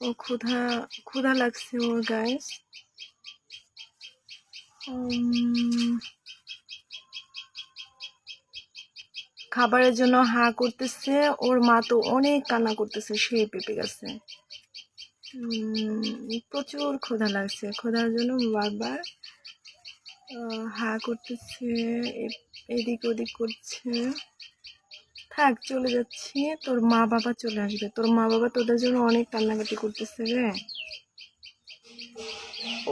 ও ক্ষুধা ক্ষুধা লাগছে ওর গাইস। খাবারের জন্য হা করতেছে। ওর মা তো অনেক কান্না করতেছে সেই পেঁপে গাছে। প্রচুর ক্ষুধা লাগছে, ক্ষুধার জন্য বারবার হা করতেছে, এদিক ওদিক করছে। থাক, চলে যাচ্ছি, তোর মা বাবা চলে আসবে। তোর মা বাবা তোদের জন্য অনেক কান্নাকাটি করতেছে রে।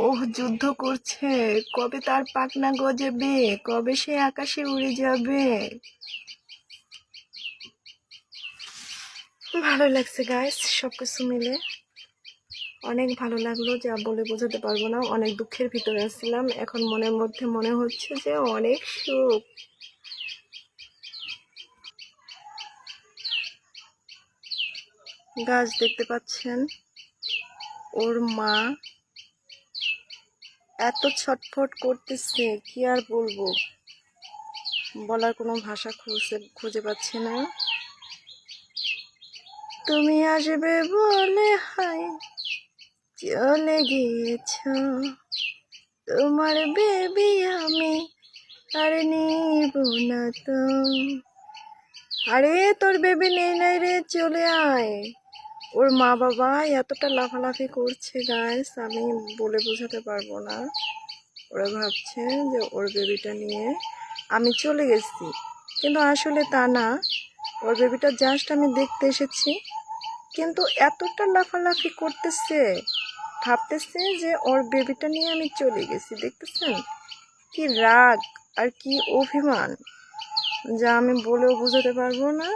ওহ, যুদ্ধ করছে, কবে তার পাখনা গজাবে, কবে সে আকাশে উড়ে যাবে। ভালো লাগছে গাইস, সবকিছু মিলে অনেক ভালো লাগলো, যা বলে বোঝাতে পারবো না। অনেক দুঃখের ভিতরে আসছিলাম, এখন মনের মধ্যে মনে হচ্ছে যে অনেক সুখ। গাছ দেখতে পাচ্ছেন, ওর মা এত ছটফট করতেছে, কি আর বলবো, বলার কোনো ভাষা খুঁজে পাচ্ছি না। তুমি আসবে বলে হায় চলে গিয়েছ, তোমার বেবি আমি আর নিব না তো। আরে তোর বেবি নেই নাই রে, চলে আয়। ওর মা বাবা এতটা লাফালাফি করছে গাইস, আমি বলে বোঝাতে পারবো না। ওরা ভাবছে যে ওর বেবিটা নিয়ে আমি চলে গেছি, কিন্তু আসলে তা না। ওর বেবিটা জাস্ট আমি দেখতে এসেছি, কিন্তু এতটা লাফালাফি করতেছে, ভাবতেছে যে ওর বেবিটা নিয়ে আমি চলে গেছি। দেখতেছেন কি রাগ আর কি অভিমান, যা আমি বলেও বোঝাতে পারবো না।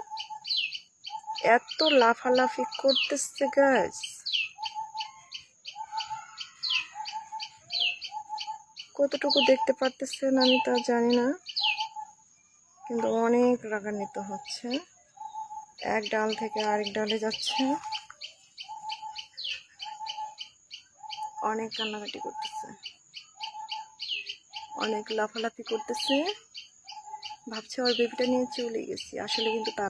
এত লাফালাফি করতেছে গাইস, কতটুকু দেখতে পারতেছেন আমি তা জানি না, কিন্তু অনেক রাগান্বিত হচ্ছে। এক ডাল থেকে আরেক ডালে যাচ্ছে, অনেক কান্নাকাটি করতেছে, অনেক লাফালাফি করতেছে, ভাবছে ওর বেবিটা নিয়ে চলে গেছি, আসলে কিন্তু তা